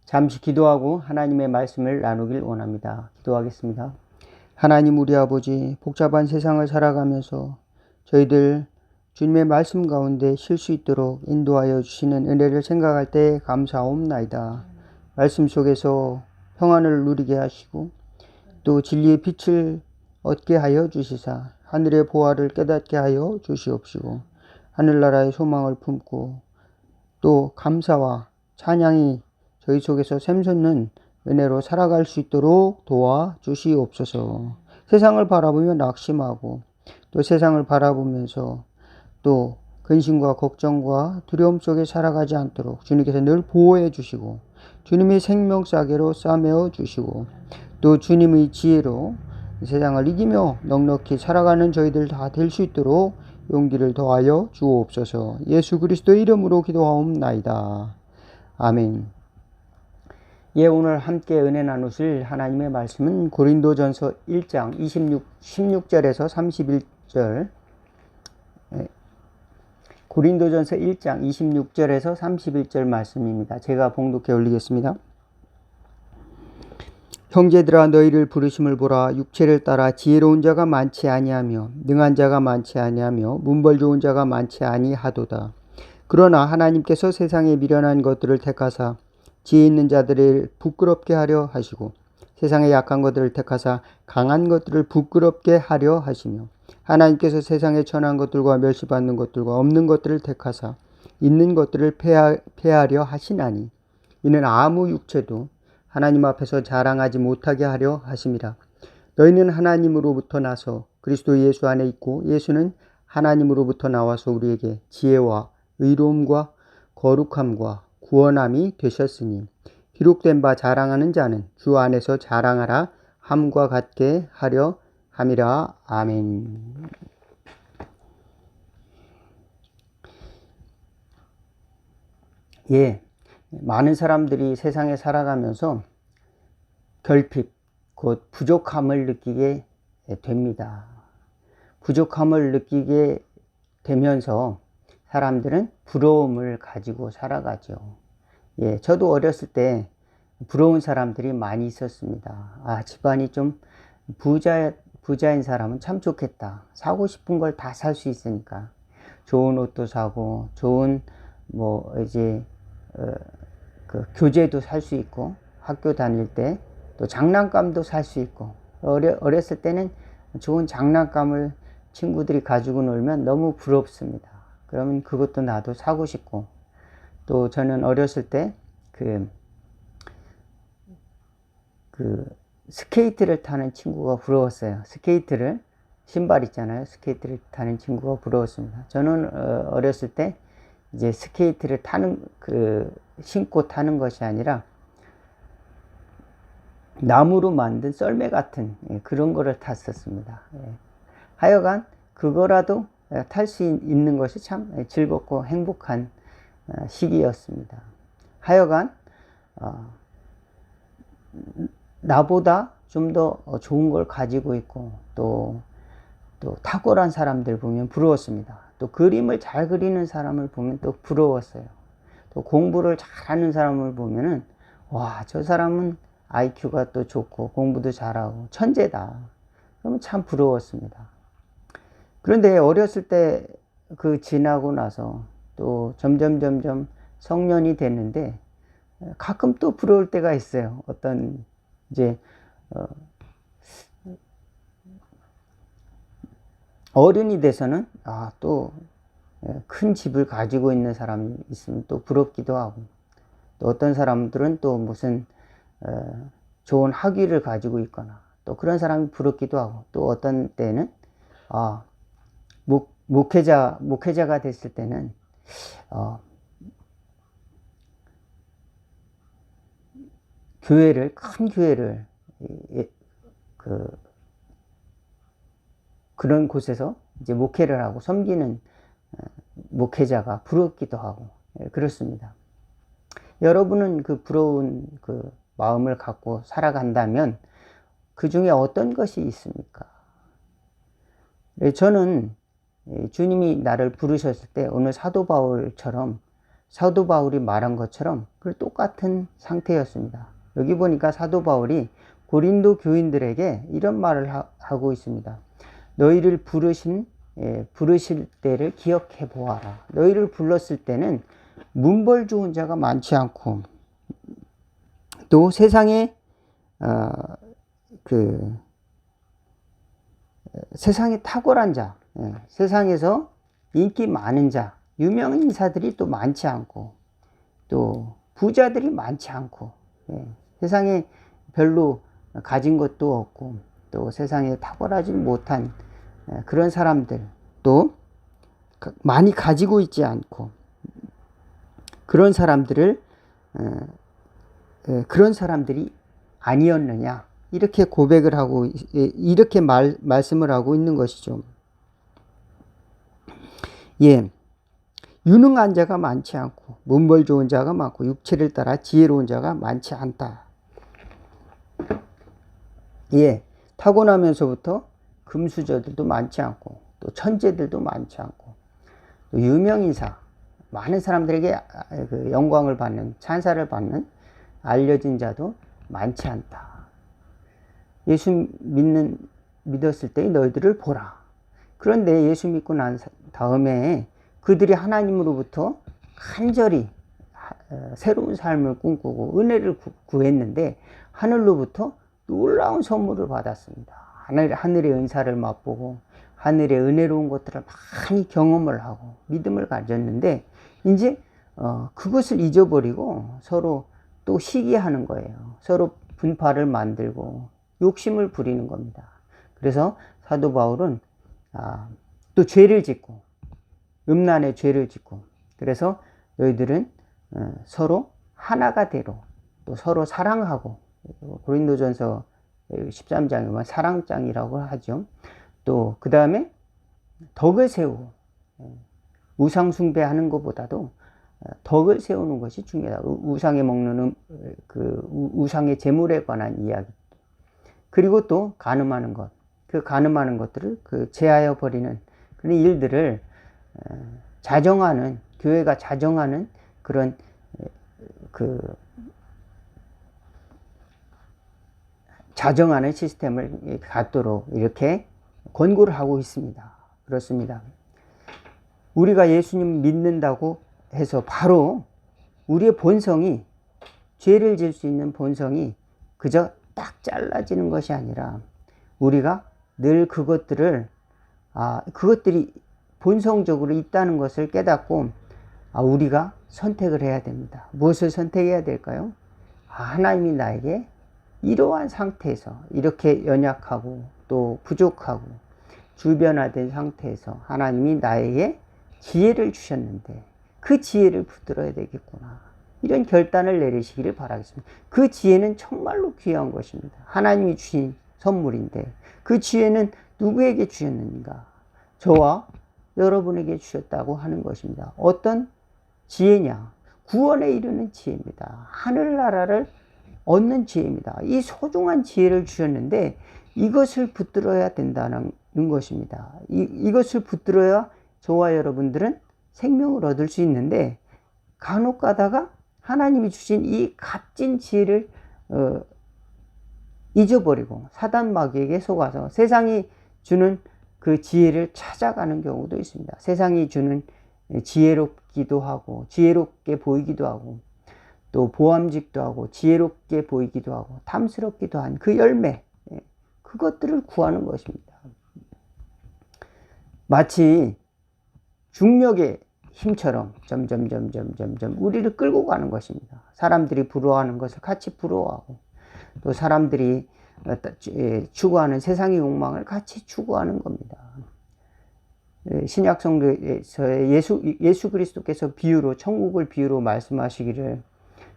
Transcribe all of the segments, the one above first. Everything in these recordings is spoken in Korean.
잠시 기도하고 하나님의 말씀을 나누길 원합니다. 기도하겠습니다. 하나님 우리 아버지, 복잡한 세상을 살아가면서 저희들 주님의 말씀 가운데 쉴 수 있도록 인도하여 주시는 은혜를 생각할 때 감사옵나이다. 말씀 속에서 평안을 누리게 하시고 또 진리의 빛을 얻게 하여 주시사 하늘의 보화를 깨닫게 하여 주시옵시고 하늘나라의 소망을 품고 또 감사와 찬양이 저희 속에서 샘솟는 은혜로 살아갈 수 있도록 도와주시옵소서. 세상을 바라보며 낙심하고 또 세상을 바라보면서 또 근심과 걱정과 두려움 속에 살아가지 않도록 주님께서 늘 보호해 주시고 주님의 생명싸개로 싸매어 주시고 또 주님의 지혜로 세상을 이기며 넉넉히 살아가는 저희들 다 될 수 있도록 용기를 더하여 주옵소서. 예수 그리스도의 이름으로 기도하옵나이다. 아멘. 오늘 함께 은혜 나누실 하나님의 말씀은 고린도전서 1장 16절에서 31절, 고린도전서 1장 26절에서 31절 말씀입니다. 제가 봉독해 올리겠습니다. 형제들아 너희를 부르심을 보라. 육체를 따라 지혜로운 자가 많지 아니하며 능한 자가 많지 아니하며 문벌 좋은 자가 많지 아니하도다. 그러나 하나님께서 세상에 미련한 것들을 택하사 지혜 있는 자들을 부끄럽게 하려 하시고 세상의 약한 것들을 택하사 강한 것들을 부끄럽게 하려 하시며 하나님께서 세상에 천한 것들과 멸시받는 것들과 없는 것들을 택하사 있는 것들을 폐하려 하시나니 이는 아무 육체도 하나님 앞에서 자랑하지 못하게 하려 하심이라. 너희는 하나님으로부터 나서 그리스도 예수 안에 있고 예수는 하나님으로부터 나와서 우리에게 지혜와 의로움과 거룩함과 구원함이 되셨으니 기록된 바 자랑하는 자는 주 안에서 자랑하라 함과 같게 하려 함이라. 아멘. 많은 사람들이 세상에 살아가면서 결핍, 곧 부족함을 느끼게 됩니다. 부족함을 느끼게 되면서 사람들은 부러움을 가지고 살아가죠. 저도 어렸을 때 부러운 사람들이 많이 있었습니다. 집안이 좀 부자인 사람은 참 좋겠다. 사고 싶은 걸 다 살 수 있으니까. 좋은 옷도 사고, 좋은 교재도 살 수 있고, 학교 다닐 때 또 장난감도 살 수 있고, 어렸을 때는 좋은 장난감을 친구들이 가지고 놀면 너무 부럽습니다. 그러면 그것도 나도 사고 싶고, 또 저는 어렸을 때 스케이트를 타는 친구가 부러웠어요. 신발 있잖아요. 스케이트를 타는 친구가 부러웠습니다. 저는 어렸을 때 이제 스케이트를 신고 타는 것이 아니라 나무로 만든 썰매 같은 그런 거를 탔었습니다. 하여간 그거라도 탈 수 있는 것이 참 즐겁고 행복한 시기였습니다. 하여간 나보다 좀 더 좋은 걸 가지고 있고 또 탁월한 사람들 보면 부러웠습니다. 또 그림을 잘 그리는 사람을 보면 또 부러웠어요. 또 공부를 잘하는 사람을 보면은 와, 저 사람은 IQ가 또 좋고 공부도 잘하고 천재다. 그러면 참 부러웠습니다. 그런데 어렸을 때 지나고 나서 또 점점 성년이 됐는데 가끔 또 부러울 때가 있어요. 어떤 어른이 돼서는 또 큰 집을 가지고 있는 사람이 있으면 또 부럽기도 하고, 또 어떤 사람들은 또 무슨 좋은 학위를 가지고 있거나 또 그런 사람이 부럽기도 하고, 또 어떤 때는 목회자가 됐을 때는 큰 교회를 그런 곳에서 이제 목회를 하고 섬기는 목회자가 부럽기도 하고 그렇습니다. 여러분은 부러운 마음을 갖고 살아간다면 그 중에 어떤 것이 있습니까? 저는 주님이 나를 부르셨을 때 오늘 사도 바울처럼 사도 바울이 말한 것처럼 그 똑같은 상태였습니다. 여기 보니까 사도 바울이 고린도 교인들에게 이런 말을 하고 있습니다. 너희를 부르실 때를 기억해 보아라. 너희를 불렀을 때는 문벌 좋은 자가 많지 않고 또 세상에 세상에 탁월한 자, 세상에서 인기 많은 자, 유명 인사들이 또 많지 않고 또 부자들이 많지 않고 세상에 별로 가진 것도 없고 또 세상에 탁월하지 못한 그런 사람들, 또 많이 가지고 있지 않고 그런 사람들이 아니었느냐, 이렇게 고백을 하고 이렇게 말씀을 하고 있는 것이죠. 예, 유능한 자가 많지 않고 문벌 좋은 자가 많고 육체를 따라 지혜로운 자가 많지 않다. 예, 타고나면서부터 금수저들도 많지 않고 또 천재들도 많지 않고 또 유명인사, 많은 사람들에게 그 영광을 받는, 찬사를 받는 알려진 자도 많지 않다. 예수 믿었을 때 너희들을 보라. 그런데 예수 믿고 난 다음에 그들이 하나님으로부터 간절히 새로운 삶을 꿈꾸고 은혜를 구했는데 하늘로부터 놀라운 선물을 받았습니다. 하늘의 은사를 맛보고 하늘의 은혜로운 것들을 많이 경험을 하고 믿음을 가졌는데 이제 그것을 잊어버리고 서로 또 시기하는 거예요. 서로 분파를 만들고 욕심을 부리는 겁니다. 그래서 사도 바울은 또 죄를 짓고 음란의 죄를 짓고, 그래서 너희들은 서로 하나가 되로 또 서로 사랑하고, 고린도전서 13장에 보면 사랑장이라고 하죠. 또 그 다음에 덕을 세우고, 우상 숭배하는 것보다도 덕을 세우는 것이 중요하다. 우상에 먹는 그 우상의 제물에 관한 이야기, 그리고 또 간음하는 것, 그 간음하는 것들을 제하여 버리는 그런 일들을 자정하는, 교회가 자정하는 그런 자정하는 시스템을 갖도록 이렇게 권고를 하고 있습니다. 그렇습니다. 우리가 예수님 믿는다고 해서 바로 우리의 본성이, 죄를 질 수 있는 본성이 그저 딱 잘라지는 것이 아니라 우리가 늘 그것들이 본성적으로 있다는 것을 깨닫고 우리가 선택을 해야 됩니다. 무엇을 선택해야 될까요? 하나님이 나에게 이러한 상태에서, 이렇게 연약하고 또 부족하고 주변화된 상태에서 하나님이 나에게 지혜를 주셨는데 그 지혜를 붙들어야 되겠구나, 이런 결단을 내리시기를 바라겠습니다. 그 지혜는 정말로 귀한 것입니다. 하나님이 주신 선물인데 그 지혜는 누구에게 주셨는가? 저와 여러분에게 주셨다고 하는 것입니다. 어떤 지혜냐? 구원에 이르는 지혜입니다. 하늘나라를 얻는 지혜입니다. 이 소중한 지혜를 주셨는데 이것을 붙들어야 된다는 것입니다. 이것을 붙들어야 저와 여러분들은 생명을 얻을 수 있는데, 간혹 가다가 하나님이 주신 이 값진 지혜를 잊어버리고 사단 마귀에게 속아서 세상이 주는 그 지혜를 찾아가는 경우도 있습니다. 세상이 주는 지혜롭기도 하고 지혜롭게 보이기도 하고 또 보암직도 하고 지혜롭게 보이기도 하고 탐스럽기도 한 그 열매, 그것들을 구하는 것입니다. 마치 중력의 힘처럼 점점 우리를 끌고 가는 것입니다. 사람들이 부러워하는 것을 같이 부러워하고 또 사람들이 추구하는 세상의 욕망을 같이 추구하는 겁니다. 신약 성경에서 예수 그리스도께서 천국을 비유로 말씀하시기를,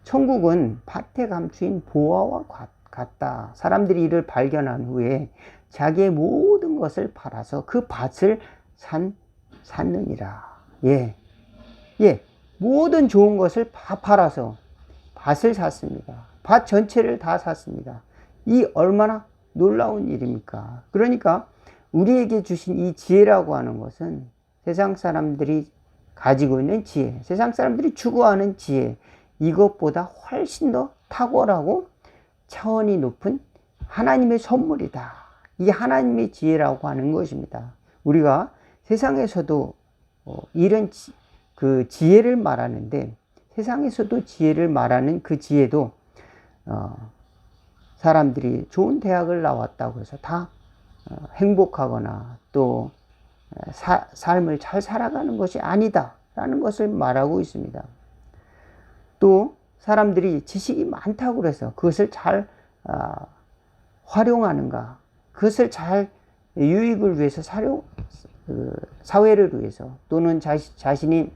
천국은 밭에 감추인 보화와 같다. 사람들이 이를 발견한 후에 자기의 모든 것을 팔아서 그 밭을 샀느니라. 모든 좋은 것을 다 팔아서 밭을 샀습니다. 밭 전체를 다 샀습니다. 이 얼마나 놀라운 일입니까? 그러니까 우리에게 주신 이 지혜라고 하는 것은 세상 사람들이 가지고 있는 지혜, 세상 사람들이 추구하는 지혜, 이것보다 훨씬 더 탁월하고 차원이 높은 하나님의 선물이다. 이 하나님의 지혜라고 하는 것입니다. 우리가 세상에서도 이런 그 지혜를 말하는데, 세상에서도 지혜를 말하는 그 지혜도 사람들이 좋은 대학을 나왔다고 해서 다 행복하거나 또 삶을 잘 살아가는 것이 아니다 라는 것을 말하고 있습니다. 또 사람들이 지식이 많다고 해서 그것을 잘 활용하는가, 그것을 잘 유익을 위해서 사회를 위해서 또는 자신이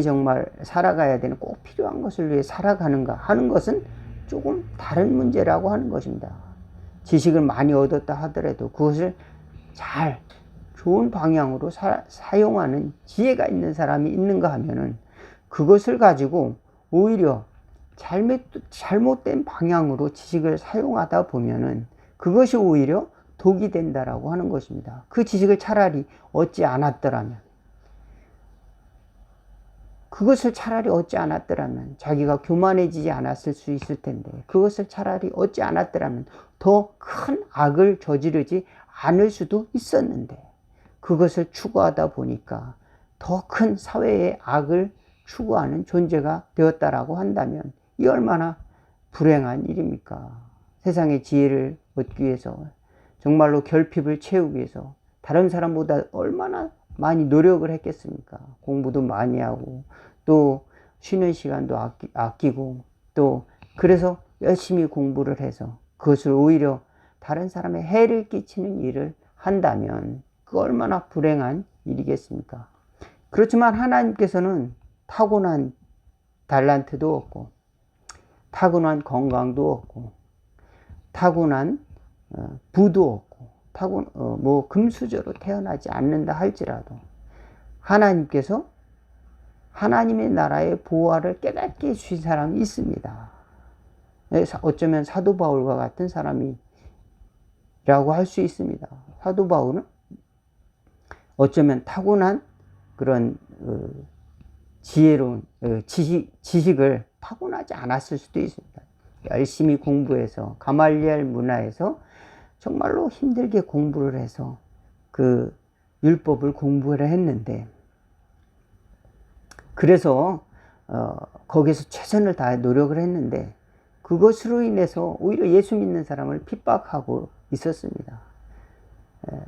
정말 살아가야 되는 꼭 필요한 것을 위해 살아가는가 하는 것은 조금 다른 문제라고 하는 것입니다. 지식을 많이 얻었다 하더라도 그것을 잘 좋은 방향으로 사용하는 지혜가 있는 사람이 있는가 하면은 그것을 가지고 오히려 잘못된 방향으로 지식을 사용하다 보면은 그것이 오히려 독이 된다라고 하는 것입니다. 그 지식을 차라리 얻지 않았더라면, 자기가 교만해지지 않았을 수 있을 텐데, 그것을 차라리 얻지 않았더라면 더 큰 악을 저지르지 않을 수도 있었는데, 그것을 추구하다 보니까 더 큰 사회의 악을 추구하는 존재가 되었다라고 한다면 이 얼마나 불행한 일입니까? 세상의 지혜를 얻기 위해서, 정말로 결핍을 채우기 위해서 다른 사람보다 얼마나 많이 노력을 했겠습니까? 공부도 많이 하고 또 쉬는 시간도 아끼고 또 그래서 열심히 공부를 해서 그것을 오히려 다른 사람의 해를 끼치는 일을 한다면 그 얼마나 불행한 일이겠습니까? 그렇지만 하나님께서는 타고난 달란트도 없고 타고난 건강도 없고 타고난 부도 없고 금수저로 태어나지 않는다 할지라도 하나님께서 하나님의 나라의 보화를 깨닫게 해주신 사람이 있습니다. 어쩌면 사도 바울과 같은 사람이라고 할 수 있습니다. 사도 바울은 어쩌면 타고난 그런 지혜로운 지식을 타고나지 않았을 수도 있습니다. 열심히 공부해서 가말리엘 문화에서 정말로 힘들게 공부를 해서 그 율법을 공부를 했는데, 그래서 거기서 최선을 다해 노력을 했는데 그것으로 인해서 오히려 예수 믿는 사람을 핍박하고 있었습니다.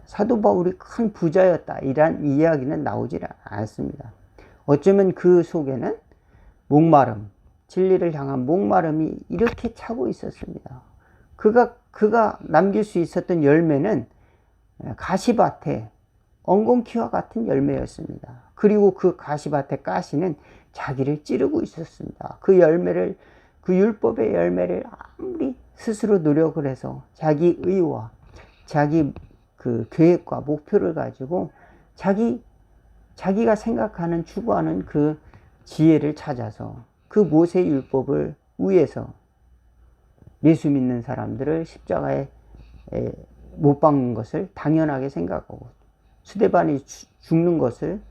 사도 바울이 큰 부자였다 이란 이야기는 나오지 않습니다. 어쩌면 그 속에는 목마름, 진리를 향한 목마름이 이렇게 차고 있었습니다. 그가 남길 수 있었던 열매는 가시밭에 엉겅퀴와 같은 열매였습니다. 그리고 그 가시밭의 가시는 자기를 찌르고 있었습니다. 그 율법의 열매를 아무리 스스로 노력을 해서 자기 의와 자기 그 계획과 목표를 가지고 자기가 생각하는 추구하는 그 지혜를 찾아서 그 모세 율법을 위해서 예수 믿는 사람들을 십자가에 못 박는 것을 당연하게 생각하고 스데반이 죽는 것을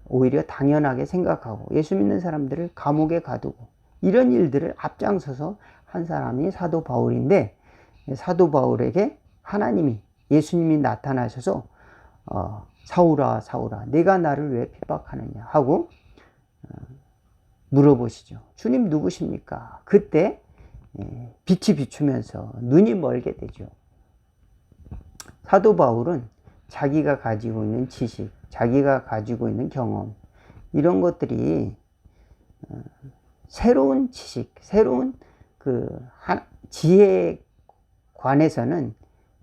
오히려 당연하게 생각하고 예수 믿는 사람들을 감옥에 가두고 이런 일들을 앞장서서 한 사람이 사도 바울인데, 사도 바울에게 하나님이 예수님이 나타나셔서 사울아 사울아 내가 나를 왜 핍박하느냐 하고 물어보시죠. 주님 누구십니까? 그때 빛이 비추면서 눈이 멀게 되죠. 사도 바울은 자기가 가지고 있는 지식, 자기가 가지고 있는 경험, 이런 것들이 새로운 지식, 새로운 지혜에 관해서는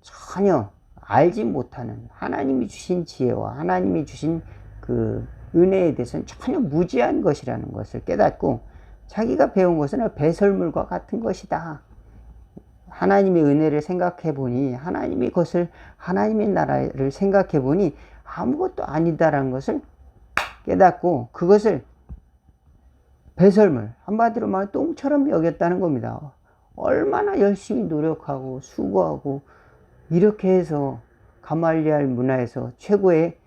전혀 알지 못하는, 하나님이 주신 지혜와 하나님이 주신 그 은혜에 대해서는 전혀 무지한 것이라는 것을 깨닫고 자기가 배운 것은 배설물과 같은 것이다. 하나님의 은혜를 생각해 보니, 하나님의 나라를 생각해 보니 아무것도 아니다라는 것을 깨닫고 그것을 배설물, 한마디로 말하면 똥처럼 여겼다는 겁니다. 얼마나 열심히 노력하고 수고하고 이렇게 해서 가말리엘 문화에서 최고의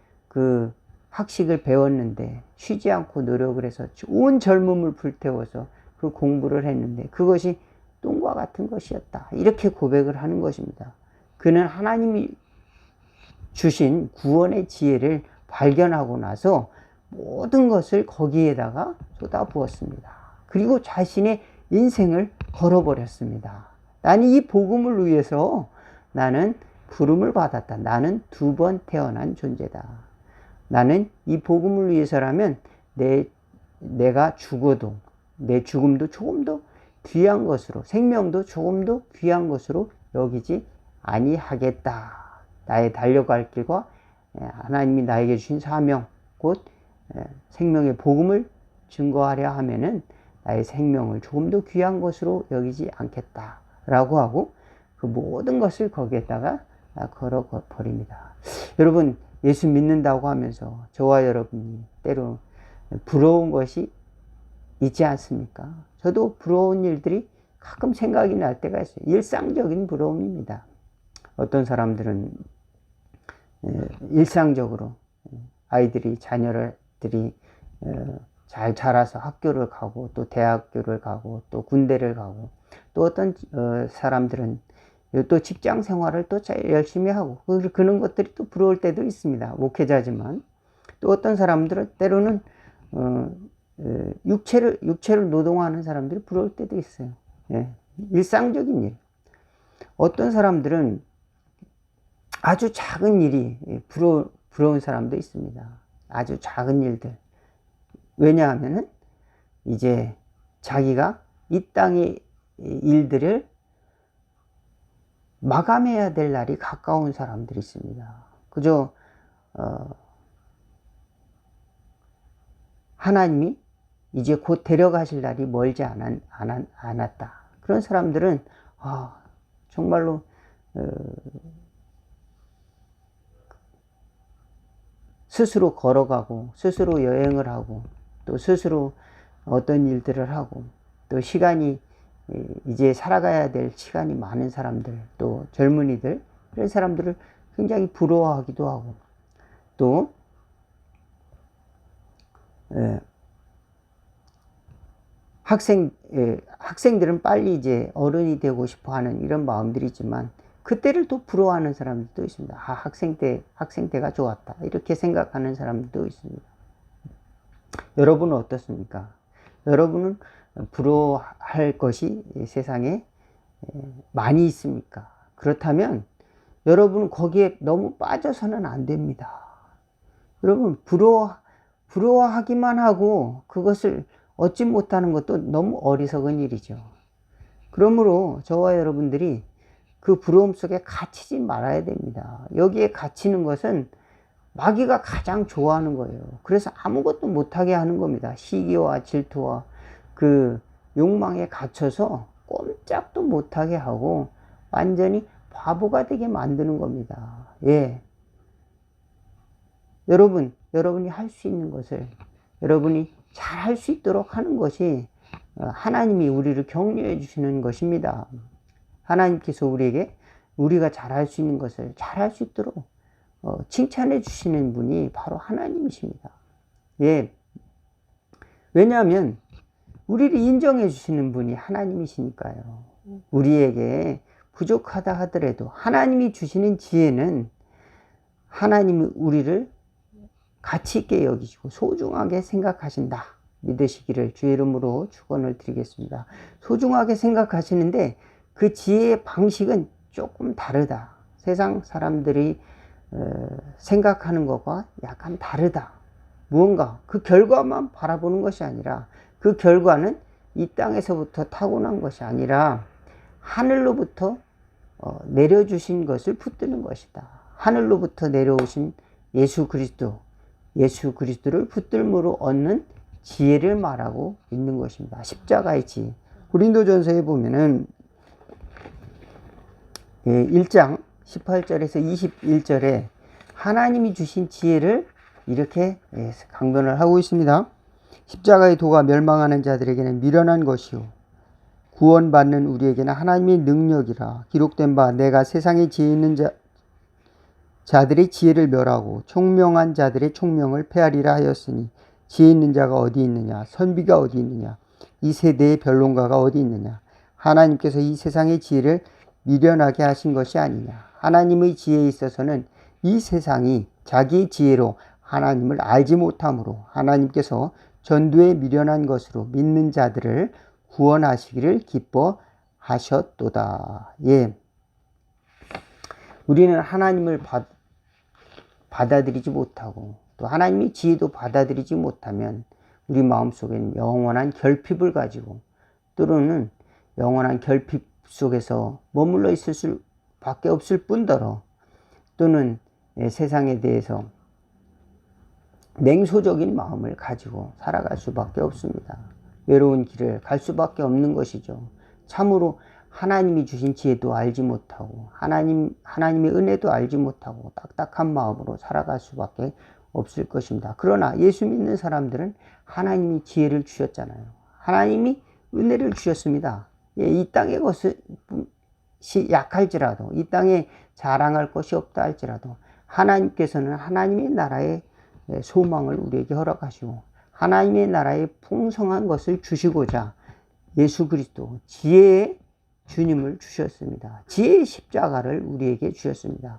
학식을 배웠는데 쉬지 않고 노력을 해서 온 젊음을 불태워서 그 공부를 했는데 그것이 똥과 같은 것이었다. 이렇게 고백을 하는 것입니다. 그는 하나님이 주신 구원의 지혜를 발견하고 나서 모든 것을 거기에다가 쏟아부었습니다. 그리고 자신의 인생을 걸어버렸습니다. 나는 이 복음을 위해서 나는 부름을 받았다. 나는 2번 태어난 존재다. 나는 이 복음을 위해서라면 내가 죽어도 내 죽음도 조금 더 귀한 것으로, 생명도 조금 더 귀한 것으로 여기지 아니하겠다. 나의 달려갈 길과 하나님이 나에게 주신 사명, 곧 생명의 복음을 증거하려 하면은 나의 생명을 조금 더 귀한 것으로 여기지 않겠다 라고 하고 그 모든 것을 거기에다가 걸어 버립니다. 여러분, 예수 믿는다고 하면서 저와 여러분이 때로 부러운 것이 있지 않습니까? 저도 부러운 일들이 가끔 생각이 날 때가 있어요. 일상적인 부러움입니다. 어떤 사람들은 일상적으로 아이들이, 자녀들이 잘 자라서 학교를 가고 또 대학교를 가고 또 군대를 가고 또 어떤 사람들은 또 직장 생활을 또 열심히 하고 그런 것들이 또 부러울 때도 있습니다. 목회자지만 또 어떤 사람들은 때로는 육체를 노동하는 사람들이 부러울 때도 있어요. 예, 일상적인 일. 어떤 사람들은 아주 작은 일이 부러운 사람도 있습니다. 아주 작은 일들. 왜냐하면은 이제 자기가 이 땅의 일들을 마감해야 될 날이 가까운 사람들이 있습니다. 그저 하나님이 이제 곧 데려가실 날이 멀지 않았다. 그런 사람들은 정말로 스스로 걸어가고 스스로 여행을 하고 또 스스로 어떤 일들을 하고 또 시간이 이제 살아가야 될 시간이 많은 사람들, 또 젊은이들, 그런 사람들을 굉장히 부러워하기도 하고 또 학생들은 빨리 이제 어른이 되고 싶어 하는 이런 마음들이 있지만 그때를 또 부러워하는 사람들도 있습니다. 학생 때가 좋았다. 이렇게 생각하는 사람들도 있습니다. 여러분은 어떻습니까? 여러분은 부러워할 것이 세상에 많이 있습니까? 그렇다면 여러분은 거기에 너무 빠져서는 안 됩니다. 여러분, 부러워하기만 하고 그것을 얻지 못하는 것도 너무 어리석은 일이죠. 그러므로 저와 여러분들이 그 부러움 속에 갇히지 말아야 됩니다. 여기에 갇히는 것은 마귀가 가장 좋아하는 거예요. 그래서 아무것도 못하게 하는 겁니다. 시기와 질투와 그 욕망에 갇혀서 꼼짝도 못하게 하고 완전히 바보가 되게 만드는 겁니다. 예. 여러분이 할 수 있는 것을 여러분이 잘 할 수 있도록 하는 것이 하나님이 우리를 격려해 주시는 것입니다. 하나님께서 우리에게 우리가 잘 할 수 있는 것을 잘 할 수 있도록 칭찬해 주시는 분이 바로 하나님이십니다. 예. 왜냐하면 우리를 인정해 주시는 분이 하나님이시니까요. 우리에게 부족하다 하더라도 하나님이 주시는 지혜는 하나님이 우리를 가치 있게 여기시고 소중하게 생각하신다. 믿으시기를 주의 이름으로 축원을 드리겠습니다. 소중하게 생각하시는데 그 지혜의 방식은 조금 다르다. 세상 사람들이 생각하는 것과 약간 다르다. 무언가 그 결과만 바라보는 것이 아니라 그 결과는 이 땅에서부터 타고난 것이 아니라 하늘로부터 내려주신 것을 붙드는 것이다. 하늘로부터 내려오신 예수 그리스도를 붙들므로 얻는 지혜를 말하고 있는 것입니다. 십자가의 지혜. 고린도전서에 보면은 1장 18절에서 21절에 하나님이 주신 지혜를 이렇게 강변을 하고 있습니다. 십자가의 도가 멸망하는 자들에게는 미련한 것이요 구원받는 우리에게는 하나님의 능력이라. 기록된 바 내가 세상에 지혜 있는 자들의 지혜를 멸하고 총명한 자들의 총명을 폐하리라 하였으니 지혜 있는 자가 어디 있느냐? 선비가 어디 있느냐? 이 세대의 변론가가 어디 있느냐? 하나님께서 이 세상의 지혜를 미련하게 하신 것이 아니냐? 하나님의 지혜에 있어서는 이 세상이 자기의 지혜로 하나님을 알지 못하므로 하나님께서 전도에 미련한 것으로 믿는 자들을 구원하시기를 기뻐하셨도다. 예. 우리는 하나님을 받아들이지 못하고 또 하나님의 지혜도 받아들이지 못하면 우리 마음속에는 영원한 결핍을 가지고 또는 영원한 결핍 속에서 머물러 있을 수밖에 없을 뿐더러 또는 세상에 대해서 냉소적인 마음을 가지고 살아갈 수밖에 없습니다. 외로운 길을 갈 수밖에 없는 것이죠. 참으로 하나님이 주신 지혜도 알지 못하고 하나님의 은혜도 알지 못하고 딱딱한 마음으로 살아갈 수밖에 없을 것입니다. 그러나 예수 믿는 사람들은 하나님이 지혜를 주셨잖아요. 하나님이 은혜를 주셨습니다. 예, 이 땅의 것이 약할지라도 이 땅에 자랑할 것이 없다 할지라도 하나님께서는 하나님의 나라의 소망을 우리에게 허락하시고 하나님의 나라의 풍성한 것을 주시고자 예수 그리스도 지혜의 주님을 주셨습니다. 지혜의 십자가를 우리에게 주셨습니다.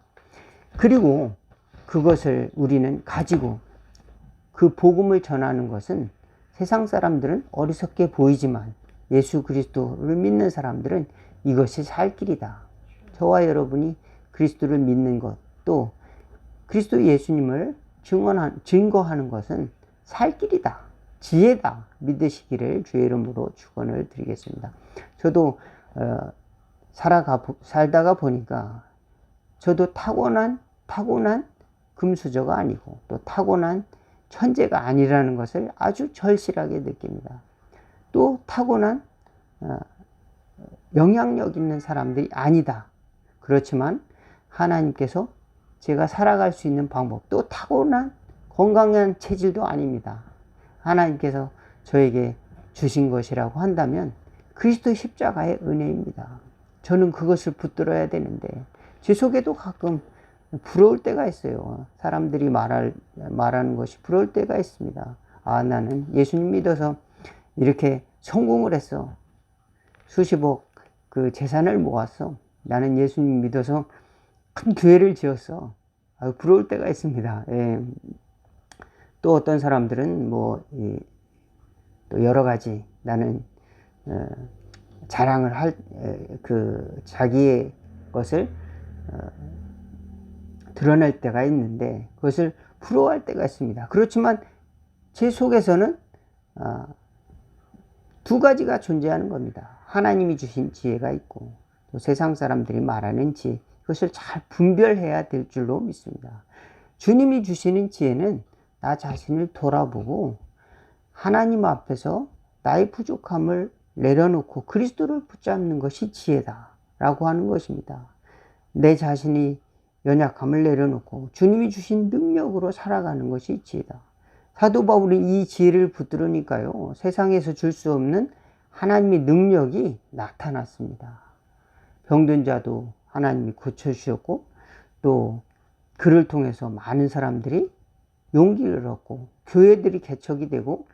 그리고 그것을 우리는 가지고 그 복음을 전하는 것은 세상 사람들은 어리석게 보이지만 예수 그리스도를 믿는 사람들은 이것이 살 길이다. 저와 여러분이 그리스도를 믿는 것, 또 그리스도 예수님을 증거하는 것은 살 길이다. 지혜다. 믿으시기를 주의 이름으로 축원을 드리겠습니다. 저도 살다가 보니까 저도 타고난 금수저가 아니고 또 타고난 천재가 아니라는 것을 아주 절실하게 느낍니다. 또 타고난 영향력 있는 사람들이 아니다. 그렇지만 하나님께서 제가 살아갈 수 있는 방법, 또 타고난 건강한 체질도 아닙니다. 하나님께서 저에게 주신 것이라고 한다면 그리스도 십자가의 은혜입니다. 저는 그것을 붙들어야 되는데 제 속에도 가끔 부러울 때가 있어요. 사람들이 말하는 것이 부러울 때가 있습니다. 아, 나는 예수님 믿어서 이렇게 성공을 했어. 수십억 그 재산을 모았어. 나는 예수님 믿어서 큰 교회를 지었어. 아, 부러울 때가 있습니다. 예. 또 어떤 사람들은 또 여러 가지 나는 자랑을 자기의 것을 드러낼 때가 있는데 그것을 부러워할 때가 있습니다. 그렇지만 제 속에서는 두 가지가 존재하는 겁니다. 하나님이 주신 지혜가 있고 또 세상 사람들이 말하는 지혜, 그것을 잘 분별해야 될 줄로 믿습니다. 주님이 주시는 지혜는 나 자신을 돌아보고 하나님 앞에서 나의 부족함을 내려놓고 그리스도를 붙잡는 것이 지혜다라고 하는 것입니다. 내 자신이 연약함을 내려놓고 주님이 주신 능력으로 살아가는 것이 지혜다. 사도 바울은 이 지혜를 붙들으니까요, 세상에서 줄 수 없는 하나님의 능력이 나타났습니다. 병든 자도 하나님이 고쳐주셨고 또 그를 통해서 많은 사람들이 용기를 얻고 교회들이 개척이 되고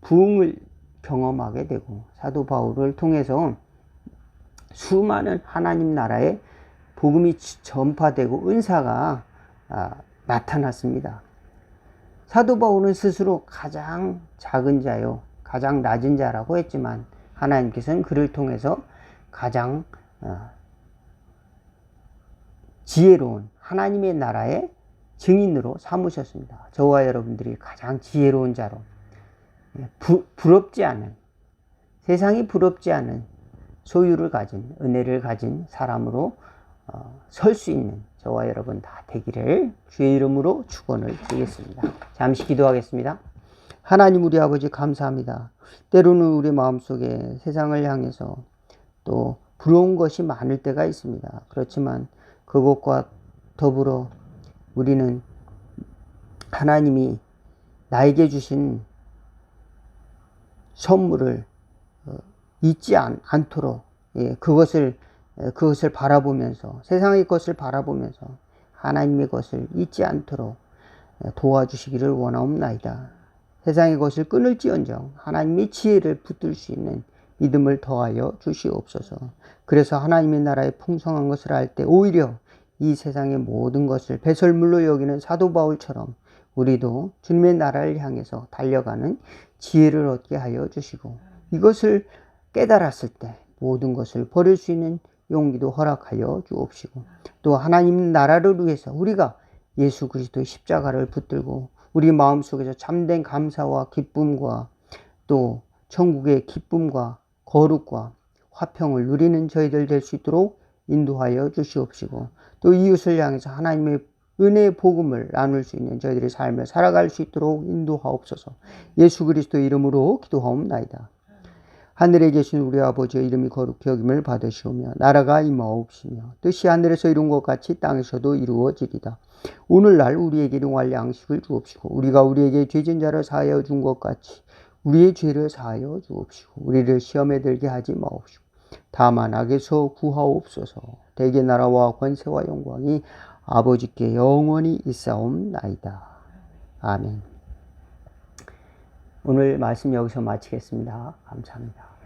부흥을 경험하게 되고 사도 바울을 통해서 수많은 하나님 나라의 복음이 전파되고 은사가 나타났습니다. 사도 바울은 스스로 가장 작은 자요, 가장 낮은 자라고 했지만 하나님께서는 그를 통해서 가장 지혜로운 하나님의 나라의 증인으로 삼으셨습니다. 저와 여러분들이 가장 지혜로운 자로 부럽지 않은, 세상이 부럽지 않은 소유를 가진, 은혜를 가진 사람으로 설 수 있는 저와 여러분 다 되기를 주의 이름으로 축원을 드리겠습니다. 잠시 기도하겠습니다. 하나님 우리 아버지 감사합니다. 때로는 우리 마음속에 세상을 향해서 또 부러운 것이 많을 때가 있습니다. 그렇지만 그것과 더불어 우리는 하나님이 나에게 주신 선물을 잊지 않도록 그것을 바라보면서 세상의 것을 바라보면서 하나님의 것을 잊지 않도록 도와주시기를 원하옵나이다. 세상의 것을 끊을지언정 하나님의 지혜를 붙들 수 있는 믿음을 더하여 주시옵소서. 그래서 하나님의 나라의 풍성한 것을 알 때 오히려 이 세상의 모든 것을 배설물로 여기는 사도 바울처럼 우리도 주님의 나라를 향해서 달려가는 지혜를 얻게 하여 주시고, 이것을 깨달았을 때 모든 것을 버릴 수 있는 용기도 허락하여 주옵시고, 또 하나님 나라를 위해서 우리가 예수 그리스도의 십자가를 붙들고 우리 마음속에서 참된 감사와 기쁨과 또 천국의 기쁨과 거룩과 화평을 누리는 저희들 될 수 있도록 인도하여 주시옵시고, 또 이웃을 향해서 하나님의 은혜의 복음을 나눌 수 있는 저희들의 삶을 살아갈 수 있도록 인도하옵소서. 예수 그리스도의 이름으로 기도하옵나이다. 하늘에 계신 우리 아버지의 이름이 거룩히 여김을 받으시오며 나라가 임하옵시며 뜻이 하늘에서 이룬 것 같이 땅에서도 이루어지리다. 오늘날 우리에게 일용할 양식을 주옵시고 우리가 우리에게 죄진 자를 사하여 준 것 같이 우리의 죄를 사하여 주옵시고 우리를 시험에 들게 하지 마옵시고 다만 악에서 구하옵소서. 대개 나라와 권세와 영광이 아버지께 영원히 있사옵나이다. 아멘. 오늘 말씀 여기서 마치겠습니다. 감사합니다.